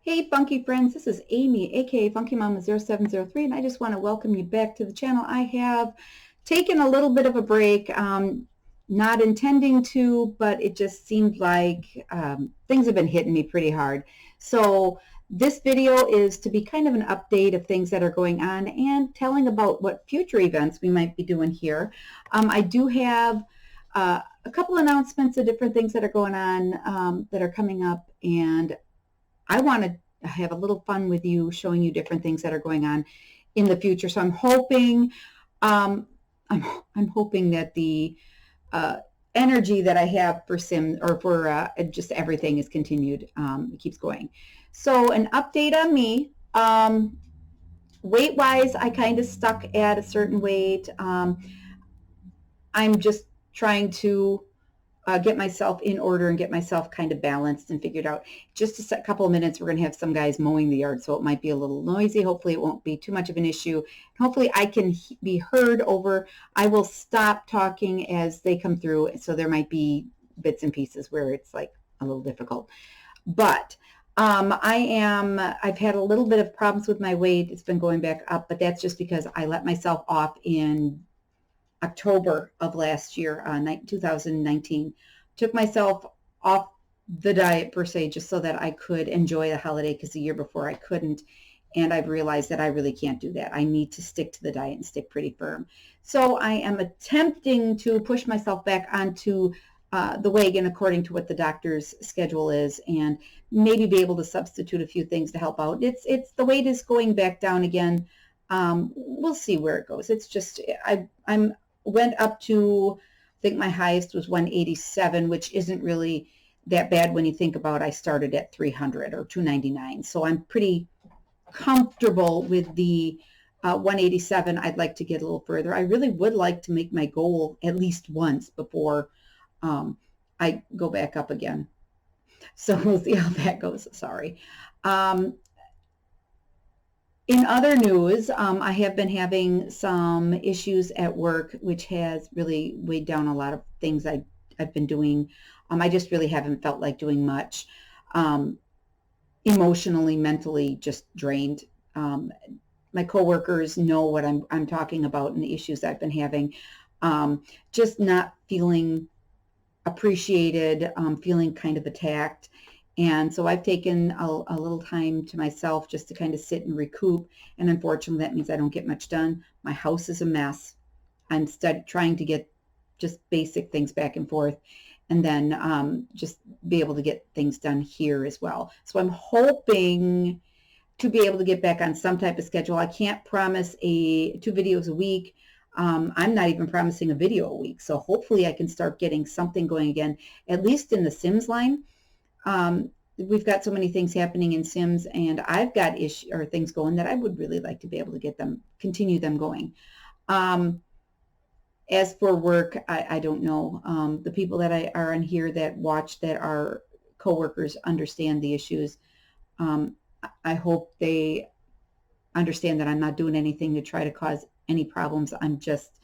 Hey funky friends, this is Amy, aka Funky Mama 0703, and I just want to welcome you back to the channel. I have taken a little bit of a break, not intending to, but it just seemed like things have been hitting me pretty hard. So this video is to be kind of an update of things that are going on and telling about what future events we might be doing here. I do have a couple announcements of different things that are going on that are coming up, and I want to have a little fun with you, showing you different things that are going on in the future. So I'm hoping, um, I'm hoping that the uh, energy that I have for Sims or for just everything is continued. It keeps going. So an update on me. Weight wise, I kind of stuck at a certain weight. I'm just trying to get myself in order and get myself kind of balanced and figured out. Just a couple of minutes, we're going to have some guys mowing the yard, so it might be a little noisy. Hopefully it won't be too much of an issue. Hopefully I can be heard over. I will stop talking as they come through, so there might be bits and pieces where it's like a little difficult. But I've had a little bit of problems with my weight. It's been going back up, but that's just because I let myself off in October of last year, 2019. Took myself off the diet per se just so that I could enjoy the holiday, because the year before I couldn't. And I've realized that I really can't do that. I need to stick to the diet and stick pretty firm. So I am attempting to push myself back onto the wagon according to what the doctor's schedule is, and maybe be able to substitute a few things to help out. It's the weight is going back down again. We'll see where it goes. It's just I'm went up to, I think my highest was 187, which isn't really that bad when you think about I started at 300 or 299. So I'm pretty comfortable with the 187. I'd like to get a little further. I really would like to make my goal at least once before I go back up again. So we'll see how that goes. Sorry. In other news, I have been having some issues at work, which has really weighed down a lot of things I've been doing. I just really haven't felt like doing much. Emotionally, mentally, just drained. My coworkers know what I'm talking about and the issues I've been having. Just not feeling appreciated, feeling kind of attacked. And so I've taken a little time to myself just to kind of sit and recoup. And unfortunately, that means I don't get much done. My house is a mess. I'm trying to get just basic things back and forth, and then just be able to get things done here as well. So I'm hoping to be able to get back on some type of schedule. I can't promise 2 videos a week. I'm not even promising a video a week. So hopefully I can start getting something going again, at least in the Sims line. We've got so many things happening in Sims, and I've got things going that I would really like to be able to continue them going. As for work, I don't know. The people that are in here that watch that are coworkers understand the issues. I hope they understand that I'm not doing anything to try to cause any problems. I'm just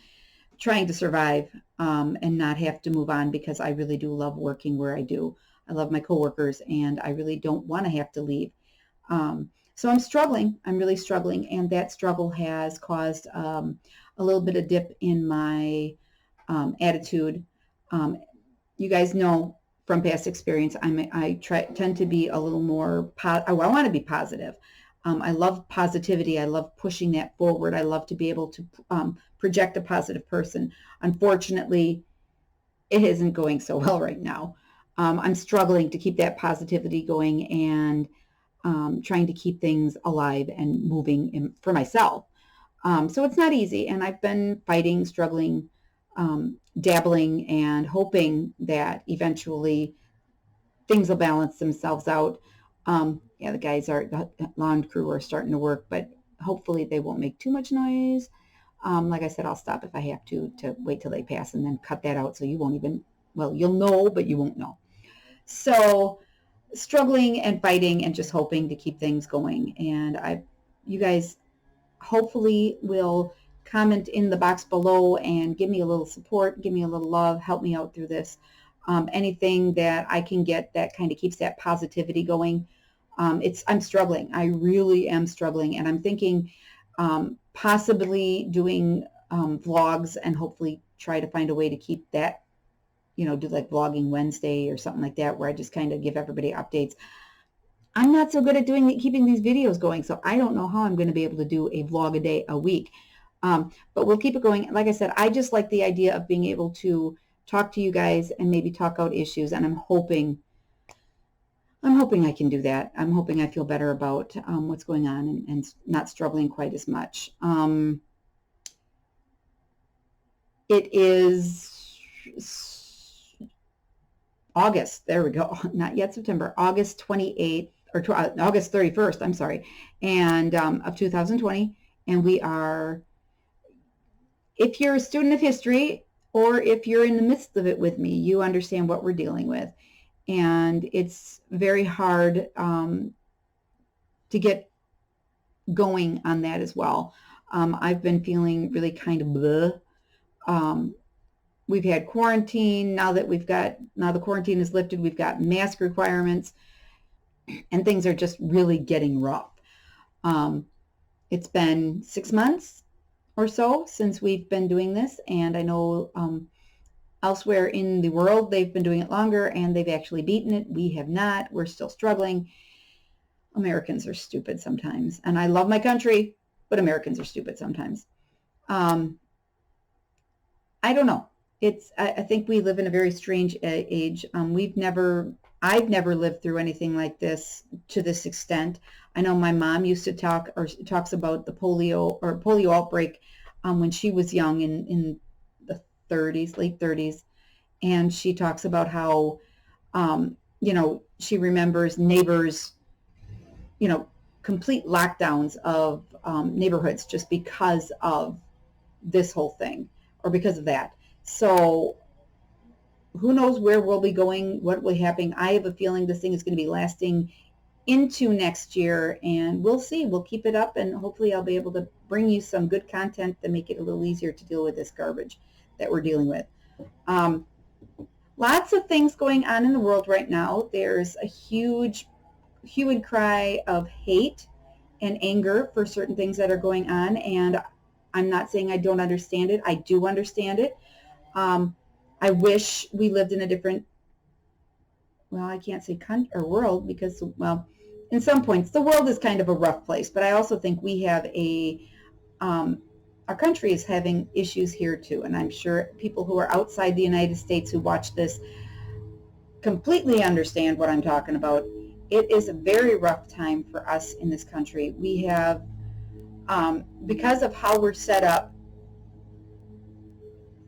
trying to survive and not have to move on, because I really do love working where I do. I love my coworkers, and I really don't want to have to leave. So I'm struggling. I'm really struggling, and that struggle has caused a little bit of dip in my attitude. You guys know from past experience, I tend to be a little more, I want to be positive. I love positivity. I love pushing that forward. I love to be able to project a positive person. Unfortunately, it isn't going so well right now. I'm struggling to keep that positivity going, and trying to keep things alive and moving for myself. So it's not easy, and I've been fighting, struggling, dabbling, and hoping that eventually things will balance themselves out. Yeah, the lawn crew are starting to work, but hopefully they won't make too much noise. Like I said, I'll stop if I have to wait till they pass, and then cut that out so you won't even, well, you'll know, but you won't know. So struggling and fighting and just hoping to keep things going. And you guys hopefully will comment in the box below and give me a little support, give me a little love, help me out through this. Anything that I can get that kind of keeps that positivity going. I'm struggling. I really am struggling, and I'm thinking possibly doing vlogs and hopefully try to find a way to keep that, do like vlogging Wednesday or something like that, where I just kind of give everybody updates. I'm not so good at keeping these videos going, so I don't know how I'm going to be able to do a vlog a day, a week. But we'll keep it going. Like I said, I just like the idea of being able to talk to you guys and maybe talk out issues, and I'm hoping I can do that. I'm hoping I feel better about what's going on and not struggling quite as much. It is August. There we go. Not yet September. August 28th or August 31st. I'm sorry, and of 2020, and we are. If you're a student of history, or if you're in the midst of it with me, you understand what we're dealing with. And it's very hard to get going on that as well. I've been feeling really kind of bleh. We've had quarantine. Now the quarantine is lifted, we've got mask requirements, and things are just really getting rough. It's been 6 months or so since we've been doing this, and I know elsewhere in the world, they've been doing it longer and they've actually beaten it. We have not. We're still struggling. Americans are stupid sometimes. And I love my country, but Americans are stupid sometimes. I don't know. I think we live in a very strange age. I've never lived through anything like this to this extent. I know my mom used to talks about the polio outbreak when she was young in the 30s, late 30s. And she talks about how, she remembers neighbors, complete lockdowns of neighborhoods just because of this whole thing or because of that. So who knows where we'll be going, what will be happening. I have a feeling this thing is going to be lasting into next year, and we'll see. We'll keep it up, and hopefully I'll be able to bring you some good content to make it a little easier to deal with this garbage that we're dealing with. Lots of things going on in the world right now. There's a huge hue and cry of hate and anger for certain things that are going on, and I'm not saying I don't understand it. I do understand it. I wish we lived in a different, well, I can't say country or world because, well, in some points the world is kind of a rough place, but I also think we have our country is having issues here too, and I'm sure people who are outside the United States who watch this completely understand what I'm talking about. It is a very rough time for us in this country. We have, because of how we're set up,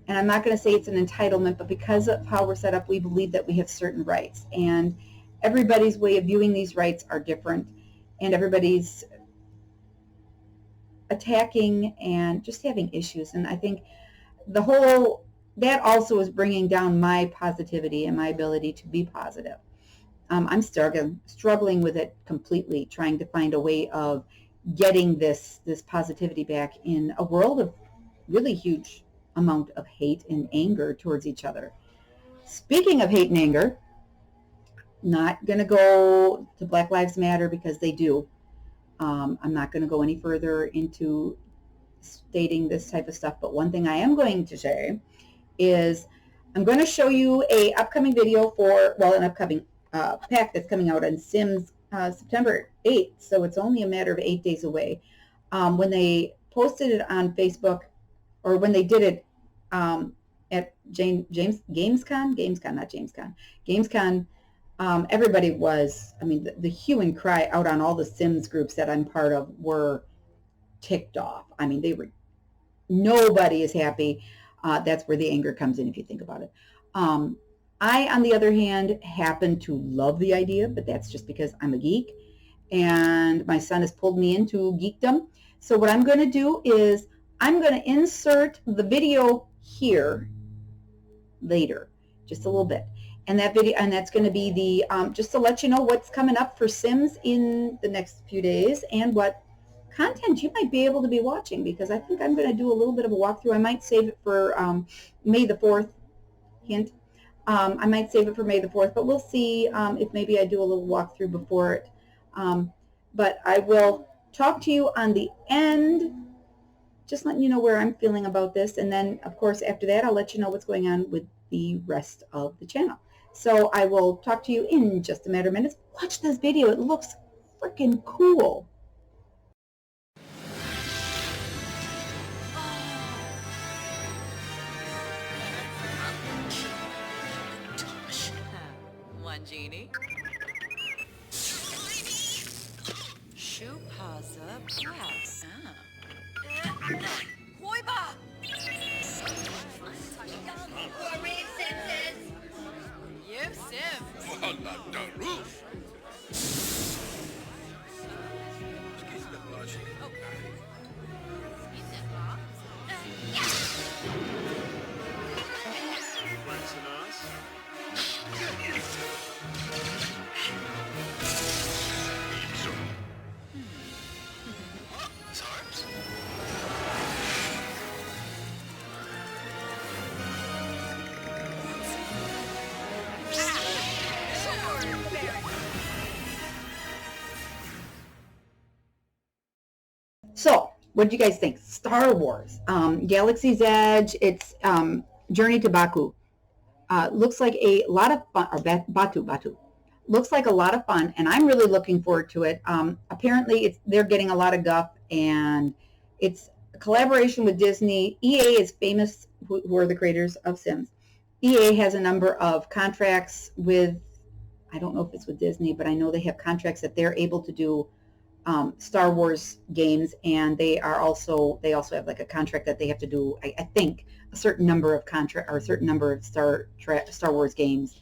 and I'm not going to say it's an entitlement, but because of how we're set up, we believe that we have certain rights, and everybody's way of viewing these rights are different, and everybody's attacking and just having issues. And I think that also is bringing down my positivity and my ability to be positive. I'm struggling with it completely, trying to find a way of getting this positivity back in a world of really huge amount of hate and anger towards each other. Speaking of hate and anger, not going to go to Black Lives Matter because they do. I'm not going to go any further into stating this type of stuff, but one thing I am going to say is I'm going to show you an upcoming video an upcoming pack that's coming out on Sims September 8th, so it's only a matter of 8 days away. When they posted it on Facebook, or when they did it at Gamescom, everybody was, the hue and cry out on all the Sims groups that I'm part of were ticked off. Nobody is happy. That's where the anger comes in, if you think about it. I, on the other hand, happen to love the idea, but that's just because I'm a geek, and my son has pulled me into geekdom. So what I'm going to do is I'm going to insert the video here later, just a little bit. And that video, and that's going to be the, just to let you know what's coming up for Sims in the next few days and what content you might be able to be watching, because I think I'm going to do a little bit of a walkthrough. I might save it for May the 4th, hint. I might save it for May the 4th, but we'll see if maybe I do a little walkthrough before it. But I will talk to you on the end, just letting you know where I'm feeling about this. And then, of course, after that, I'll let you know what's going on with the rest of the channel. So I will talk to you in just a matter of minutes. Watch this video. It looks freaking cool. One genie. Schuhpase Press. Hoiba! Worry, Simpsons! You Sim. Voila, the roof! So, what did you guys think? Star Wars, Galaxy's Edge, it's Journey to Baku. Looks like a lot of fun, or Batu. Looks like a lot of fun, and I'm really looking forward to it. Apparently, they're getting a lot of guff, and it's a collaboration with Disney. EA is famous, who are the creators of Sims. EA has a number of contracts with, I don't know if it's with Disney, but I know they have contracts that they're able to do Star Wars games, and they also have like a contract that they have to do, I think, a certain number of Star Wars games,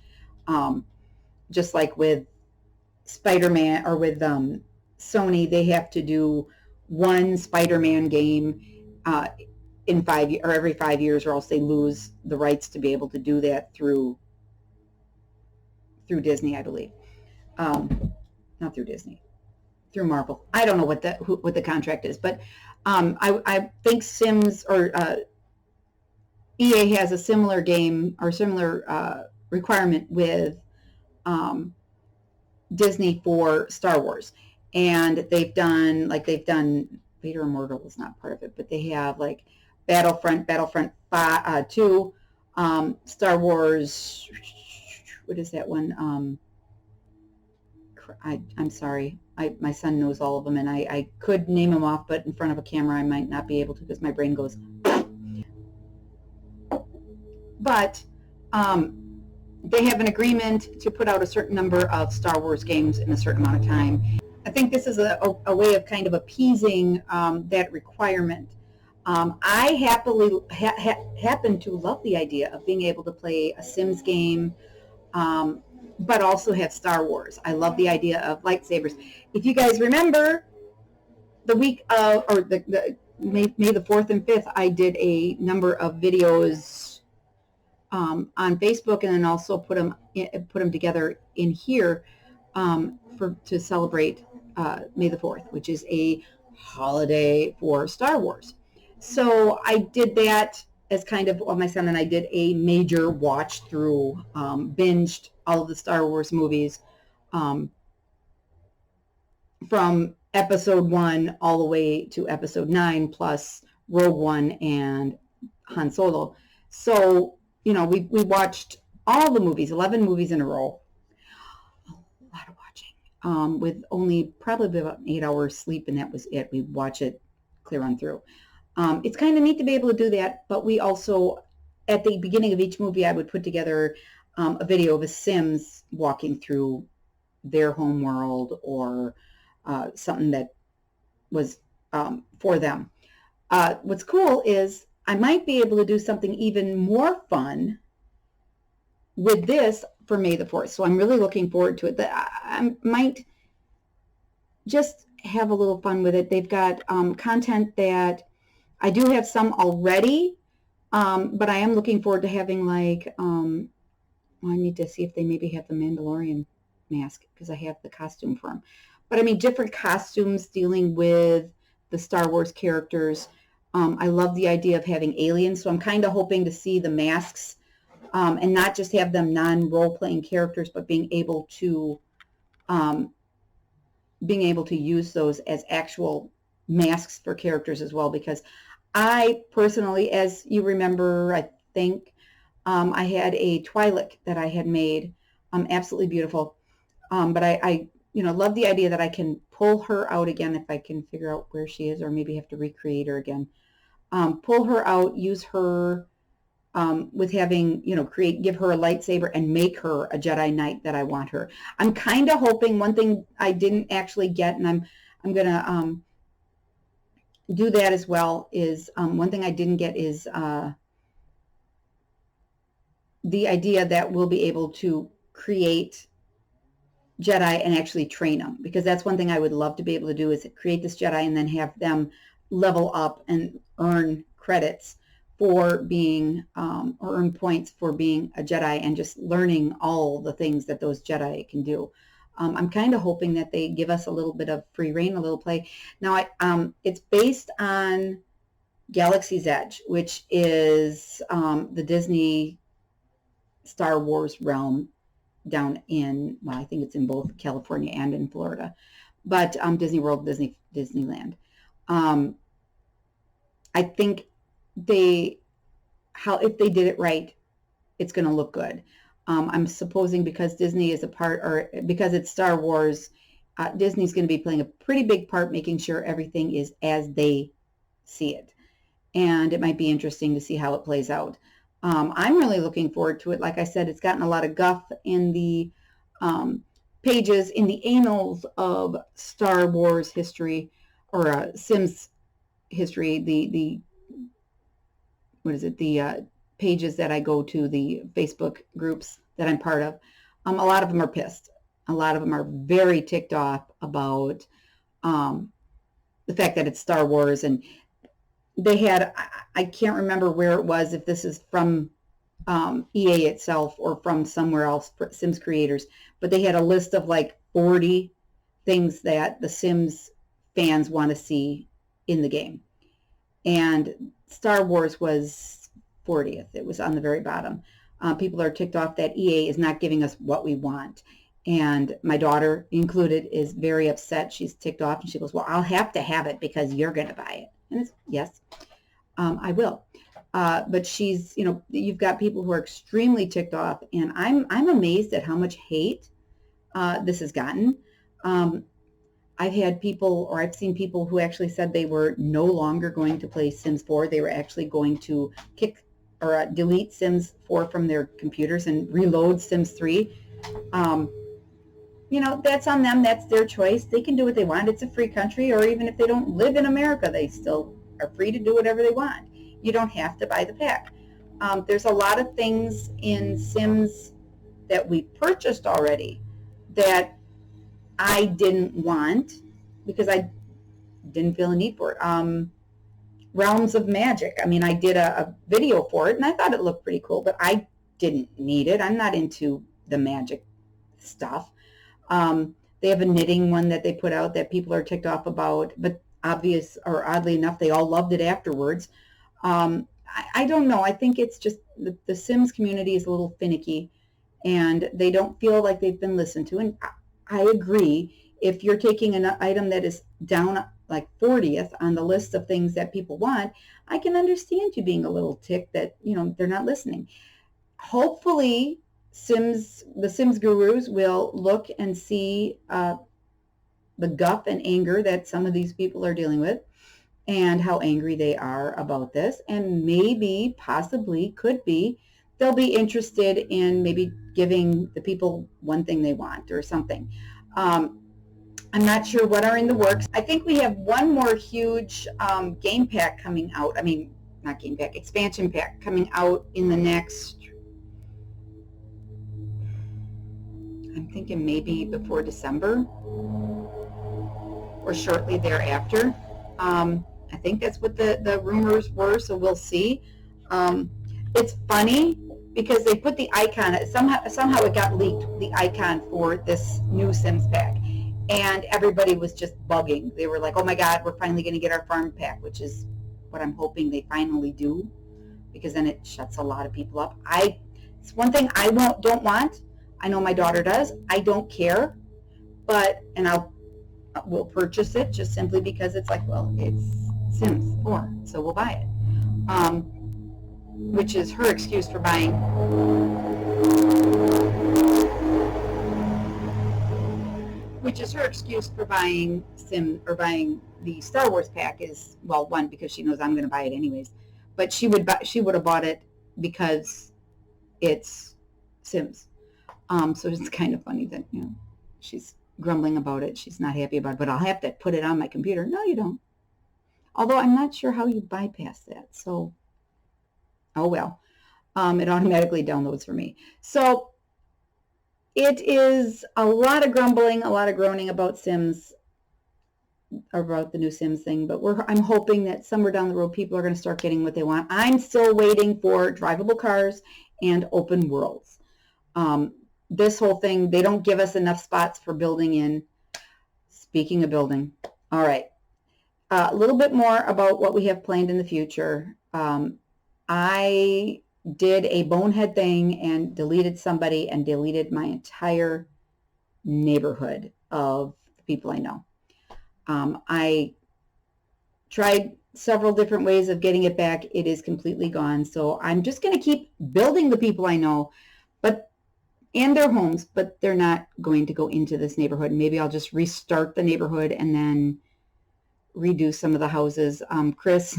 just like with Spider-Man or with Sony, they have to do one Spider-Man game in every 5 years, or else they lose the rights to be able to do that through Disney, I believe. Not through Disney. Through Marvel. I don't know what the contract is, but I think Sims or EA has a similar game or similar requirement with Disney for Star Wars, and they've done Vader Immortal is not part of it, but they have like Battlefront 2, Star Wars. What is that one? I'm sorry. My son knows all of them, and I could name them off, but in front of a camera I might not be able to because my brain goes. But they have an agreement to put out a certain number of Star Wars games in a certain amount of time. I think this is a way of kind of appeasing that requirement. I happen to love the idea of being able to play a Sims game, but also have Star Wars. I love the idea of lightsabers. If you guys remember, the week of, or the May the 4th and 5th, I did a number of videos on Facebook, and then also put them together in here to celebrate May the 4th, which is a holiday for Star Wars. So I did that as kind of, well, my son and I did a major watch through, binged all of the Star Wars movies from episode 1 all the way to episode 9, plus Rogue One and Han Solo. So, you know, we watched all the movies, 11 movies in a row. A lot of watching, with only probably about 8 hours sleep, and that was it. We watch it clear on through. It's kind of neat to be able to do that, but we also, at the beginning of each movie, I would put together a video of a Sims walking through their home world, or something that was for them. What's cool is I might be able to do something even more fun with this for May the 4th. So I'm really looking forward to it. I might just have a little fun with it. They've got content that I do have some already, but I am looking forward to having, like, well, I need to see if they maybe have the Mandalorian mask, because I have the costume for him. But I mean, different costumes dealing with the Star Wars characters. I love the idea of having aliens, so I'm kind of hoping to see the masks, and not just have them non-role-playing characters, but being able to being able to use those as actual masks for characters as well, because I personally, as you remember, I think I had a Twi'lek that I had made, absolutely beautiful. But I love the idea that I can pull her out again if I can figure out where she is, or maybe have to recreate her again. Pull her out, use her with having, give her a lightsaber and make her a Jedi Knight that I want her. I'm kind of hoping, one thing I didn't actually get, and I'm going to do that as well, is one thing I didn't get is the idea that we'll be able to create Jedi and actually train them, because that's one thing I would love to be able to do, is create this Jedi and then have them level up and earn credits for being, or earn points for being a Jedi and just learning all the things that those Jedi can do. I'm kind of hoping that they give us a little bit of free reign, a little play. Now, it's based on Galaxy's Edge, which is the Disney Star Wars realm down in, well, I think it's in both California and in Florida, but Disney World, Disneyland. I think if they did it right, it's going to look good. I'm supposing because Disney is a part, or because it's Star Wars, Disney's going to be playing a pretty big part, making sure everything is as they see it. And it might be interesting to see how it plays out. I'm really looking forward to it. Like I said, it's gotten a lot of guff in the pages, in the annals of Star Wars history, or Sims history, the pages that I go to, the Facebook groups that I'm part of. A lot of them are pissed. A lot of them are very ticked off about the fact that it's Star Wars. And they had, I can't remember where it was, if this is from EA itself or from somewhere else, Sims creators, but they had a list of like 40 things that the Sims fans want to see in the game. And Star Wars was 40th. It was on the very bottom. People are ticked off that EA is not giving us what we want. And my daughter included is very upset. She's ticked off, and she goes, well, I'll have to have it because you're going to buy it. And it's, yes, I will. But she's, you've got people who are extremely ticked off, and I'm amazed at how much hate this has gotten. I've had people, or I've seen people who actually said they were no longer going to play Sims 4. They were actually going to kick or delete Sims 4 from their computers and reload Sims 3. That's on them. That's their choice. They can do what they want. It's a free country, or even if they don't live in America, they still are free to do whatever they want. You don't have to buy the pack. There's a lot of things in Sims that we purchased already that I didn't want because I didn't feel a need for it. Realms of Magic. I mean, I did a video for it, and I thought it looked pretty cool, but I didn't need it. I'm not into the magic stuff. They have a knitting one that they put out that people are ticked off about, but oddly enough, they all loved it afterwards. I don't know. I think it's just the Sims community is a little finicky, and they don't feel like they've been listened to. And I agree. If you're taking an item that is down like 40th on the list of things that people want, I can understand you being a little ticked that, they're not listening. Hopefully, the Sims gurus will look and see the guff and anger that some of these people are dealing with, and how angry they are about this, and maybe, possibly, could be, they'll be interested in maybe giving the people one thing they want or something. I'm not sure what are in the works. I think we have one more huge game pack coming out. I mean, not game pack, expansion pack coming out in the next, I'm thinking maybe before December or shortly thereafter. I think that's what the rumors were, so we'll see. It's funny because they put the icon, somehow it got leaked, the icon for this new Sims pack. And everybody was just bugging. They were like, oh my God, we're finally going to get our farm pack, which is what I'm hoping they finally do, because then it shuts a lot of people up. It's one thing I don't want. I know my daughter does. I don't care. And I'll will purchase it just simply because it's like, well, it's Sims 4, so we'll buy it. Which is her excuse for buying buying the Star Wars pack is, well, one, because she knows I'm going to buy it anyways, but she would have bought it because it's Sims. So it's kind of funny that, you know, she's grumbling about it. She's not happy about it, but I'll have to put it on my computer. No, you don't. Although I'm not sure how you bypass that. So, oh well. It automatically downloads for me. So it is a lot of grumbling, a lot of groaning about Sims, about the new Sims thing, but I'm hoping that somewhere down the road people are going to start getting what they want. I'm still waiting for drivable cars and open worlds. This whole thing, they don't give us enough spots for building in. Speaking of building, all right, a little bit more about what we have planned in the future. I did a bonehead thing and deleted somebody and deleted my entire neighborhood of the people I know. I tried several different ways of getting it back. It is completely gone. So I'm just going to keep building the people I know, and their homes, but they're not going to go into this neighborhood. Maybe I'll just restart the neighborhood and then redo some of the houses. Chris,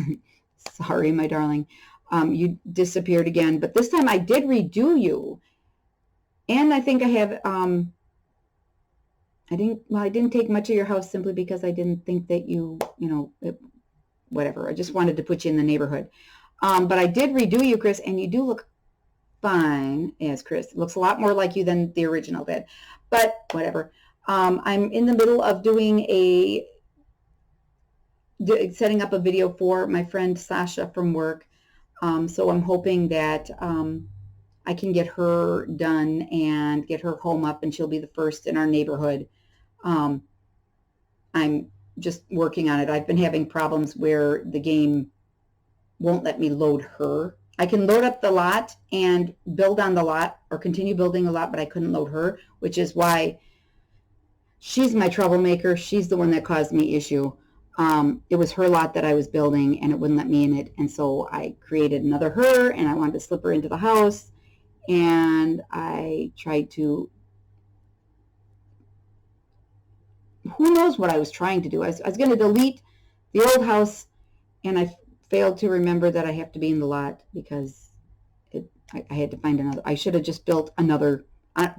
sorry, my darling, you disappeared again, but this time I did redo you. And I think I have, I didn't take much of your house simply because I didn't think that whatever. I just wanted to put you in the neighborhood. But I did redo you, Chris, and you do look fine as Chris. It looks a lot more like you than the original did, but whatever. I'm in the middle of doing setting up a video for my friend Sasha from work. So I'm hoping that I can get her done and get her home up, and she'll be the first in our neighborhood. I'm just working on it. I've been having problems where the game won't let me load her. I can load up the lot and build on the lot or continue building a lot, but I couldn't load her, which is why she's my troublemaker. She's the one that caused me issue. It was her lot that I was building and it wouldn't let me in it. And so I created another her and I wanted to slip her into the house, and I tried to, who knows what I was trying to do. I was going to delete the old house, and I failed to remember that I have to be in the lot because I had to find another. I should have just built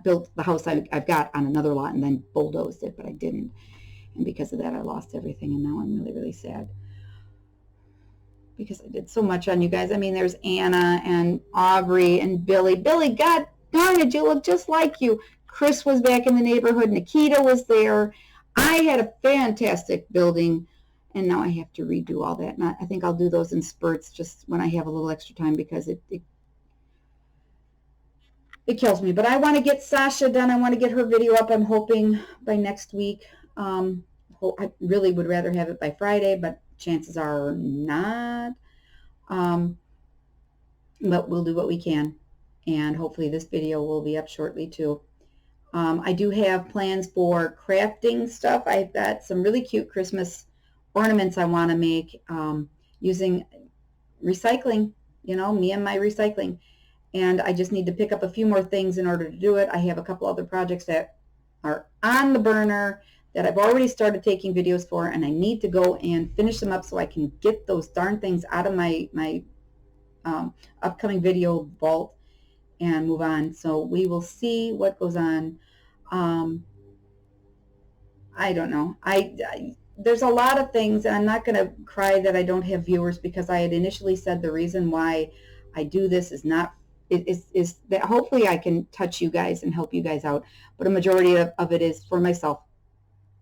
built the house I've got on another lot and then bulldozed it, but I didn't. And because of that, I lost everything, and now I'm really, really sad because I did so much on you guys. I mean, there's Anna and Aubrey and Billy. Billy, God darn it, you look just like you. Chris was back in the neighborhood. Nikita was there. I had a fantastic building, and now I have to redo all that. And I think I'll do those in spurts just when I have a little extra time because it kills me. But I want to get Sasha done. I want to get her video up. I'm hoping by next week. I really would rather have it by Friday, but chances are not. But we'll do what we can. And hopefully this video will be up shortly too. I do have plans for crafting stuff. I've got some really cute Christmas ornaments I want to make using recycling, me and my recycling. And I just need to pick up a few more things in order to do it. I have a couple other projects that are on the burner that I've already started taking videos for, and I need to go and finish them up so I can get those darn things out of my upcoming video vault and move on. So we will see what goes on. I don't know. There's a lot of things, and I'm not going to cry that I don't have viewers, because I had initially said the reason why I do this is that hopefully I can touch you guys and help you guys out, but a majority of it is for myself.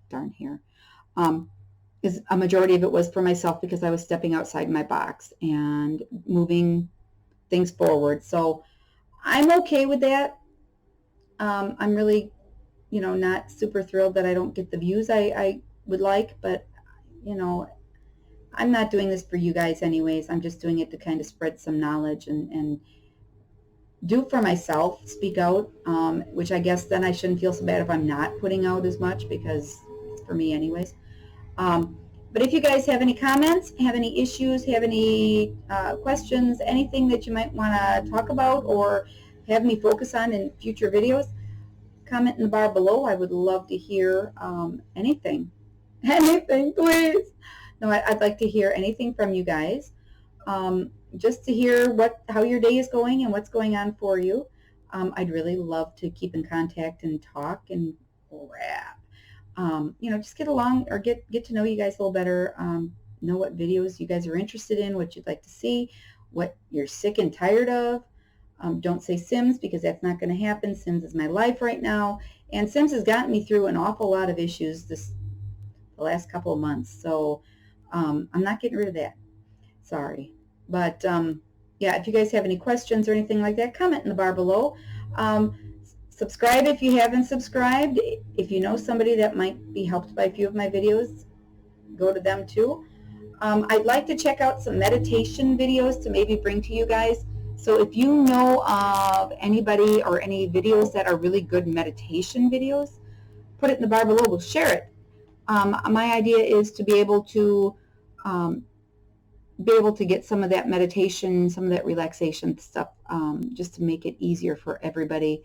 Darn here. Is a majority of it was for myself because I was stepping outside my box and moving things forward. So I'm okay with that. I'm really, not super thrilled that I don't get the views I would like, but, I'm not doing this for you guys anyways. I'm just doing it to kind of spread some knowledge and do for myself, speak out, which I guess then I shouldn't feel so bad if I'm not putting out as much, because it's for me anyways. But if you guys have any comments, have any issues, have any questions, anything that you might want to talk about or have me focus on in future videos, comment in the bar below. I would love to hear anything. Anything, please. No, I'd like to hear anything from you guys. Just to hear how your day is going and what's going on for you. I'd really love to keep in contact and talk and rap. Just get along or get to know you guys a little better. Know what videos you guys are interested in, what you'd like to see, what you're sick and tired of. Don't say Sims because that's not going to happen. Sims is my life right now, and Sims has gotten me through an awful lot of issues the last couple of months. So I'm not getting rid of that. Sorry, but yeah, if you guys have any questions or anything like that, comment in the bar below. Subscribe if you haven't subscribed. If you know somebody that might be helped by a few of my videos, go to them too. I'd like to check out some meditation videos to maybe bring to you guys. So if you know of anybody or any videos that are really good meditation videos, put it in the bar below. We'll share it. My idea is to be able to get some of that meditation, some of that relaxation stuff, just to make it easier for everybody.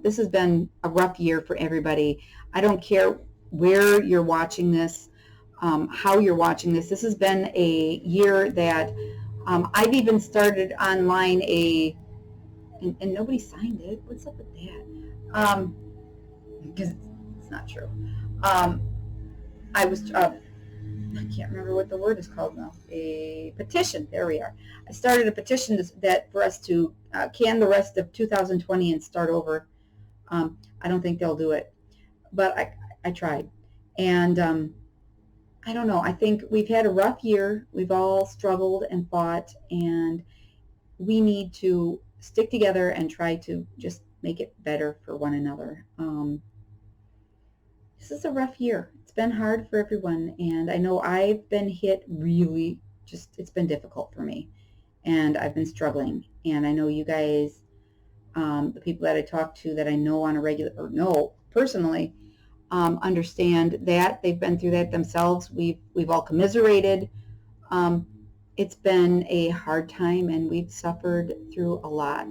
This has been a rough year for everybody. I don't care where you're watching this, how you're watching this. This has been a year that I've even started online and nobody signed it. What's up with that? Because it's not true. I was, I can't remember what the word is called now. A petition. There we are. I started a petition for us to can the rest of 2020 and start over. I don't think they'll do it, but I tried. And I don't know. I think we've had a rough year. We've all struggled and fought, and we need to stick together and try to just make it better for one another. This is a rough year. It's been hard for everyone, and I know I've been hit really, it's been difficult for me, and I've been struggling, and I know you guys, the people that I talk to that I know on a regular, or know personally, understand that. They've been through that themselves. We've all commiserated. It's been a hard time, and we've suffered through a lot.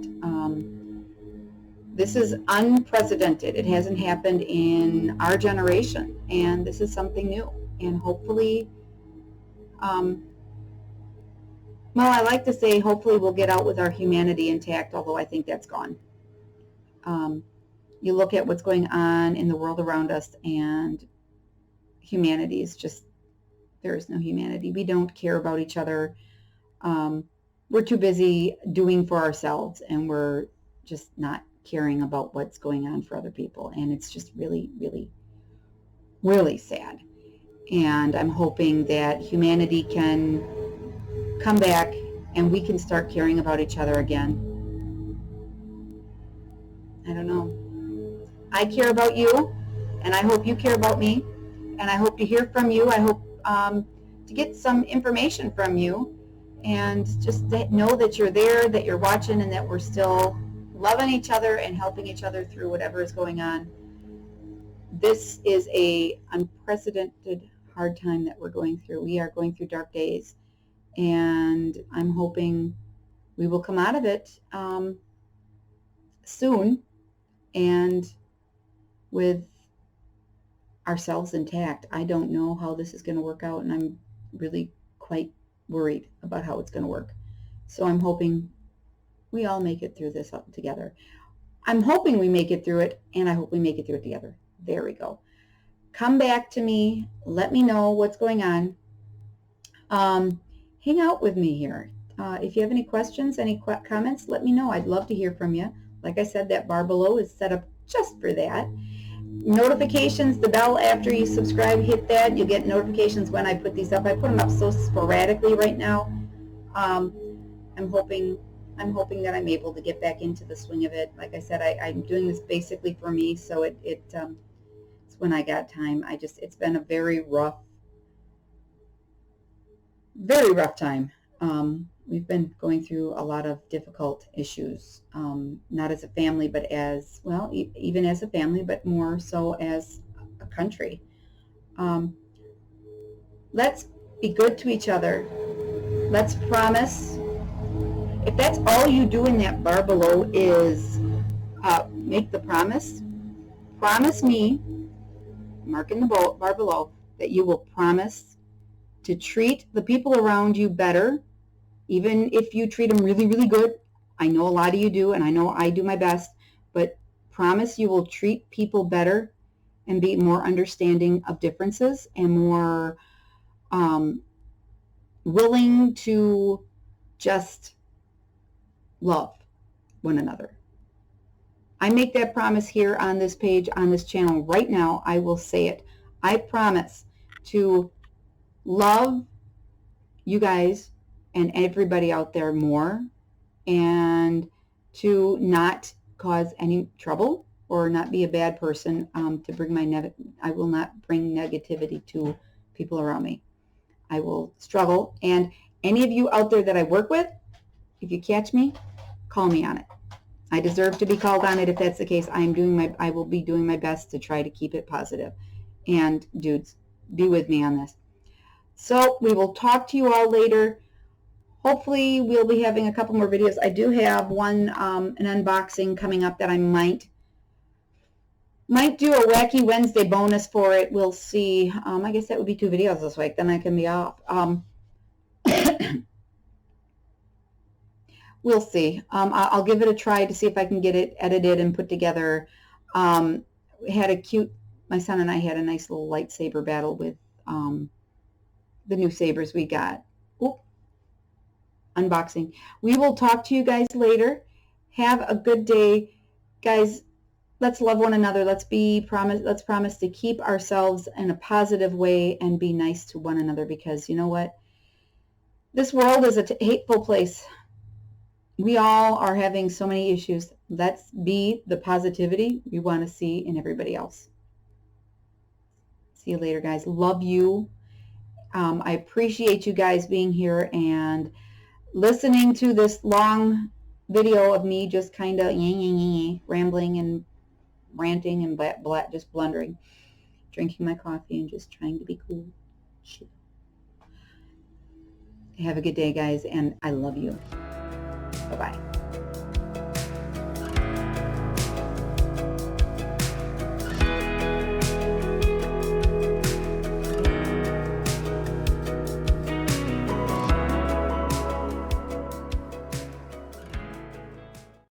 This is unprecedented. It hasn't happened in our generation, and this is something new. And hopefully, well, I like to say hopefully we'll get out with our humanity intact, although I think that's gone. You look at what's going on in the world around us, and humanity is just, there is no humanity. We don't care about each other. We're too busy doing for ourselves, and we're just not caring about what's going on for other people, and it's just really, really, really sad. And I'm hoping that humanity can come back and we can start caring about each other again. I don't know. I care about you, and I hope you care about me, and I hope to hear from you. I hope to get some information from you, and just know that you're there, that you're watching, and that we're still loving each other and helping each other through whatever is going on. This is a unprecedented hard time that we're going through. We are going through dark days, and I'm hoping we will come out of it soon, and with ourselves intact. I don't know how this is going to work out, and I'm really quite worried about how it's going to work. So I'm hoping we all make it through this up together. I'm hoping we make it through it, and I hope we make it through it together. There we go. Come back to me. Let me know what's going on. Hang out with me here. If you have any questions, any comments, let me know. I'd love to hear from you. Like I said, that bar below is set up just for that. Notifications, the bell after you subscribe, hit that. You'll get notifications when I put these up. I put them up so sporadically right now. I'm hoping that I'm able to get back into the swing of it. Like I said, I'm doing this basically for me, so it's when I got time. It's been a very rough time. We've been going through a lot of difficult issues, not as a family, but as, well, even as a family, but more so as a country. Let's be good to each other. Let's promise. If that's all you do in that bar below is make the promise, promise me, mark in the bar below, that you will promise to treat the people around you better, even if you treat them really, really good. I know a lot of you do, and I know I do my best, but promise you will treat people better and be more understanding of differences and more willing to just love one another. I make that promise here on this page, on this channel right now. I will say it. I promise to love you guys and everybody out there more, and to not cause any trouble or not be a bad person, to bring I will not bring negativity to people around me. I will struggle, and any of you out there that I work with, if you catch me, call me on it. I deserve to be called on it if that's the case. I will be doing my best to try to keep it positive. And dudes, be with me on this. So we will talk to you all later. Hopefully we'll be having a couple more videos. I do have one, an unboxing coming up that I might do a Wacky Wednesday bonus for it. We'll see. I guess that would be 2 videos this week. Then I can be off. We'll see. I'll give it a try to see if I can get it edited and put together. My son and I had a nice little lightsaber battle with the new sabers we got. Oop. Unboxing. We will talk to you guys later. Have a good day. Guys, let's love one another. Let's promise to keep ourselves in a positive way and be nice to one another, because you know what? This world is a hateful place. We all are having so many issues. Let's be the positivity we want to see in everybody else. See you later, guys. Love you. I appreciate you guys being here and listening to this long video of me just kind of rambling and ranting and just blundering, drinking my coffee and just trying to be cool. Shit. Have a good day, guys, and I love you. Bye-bye.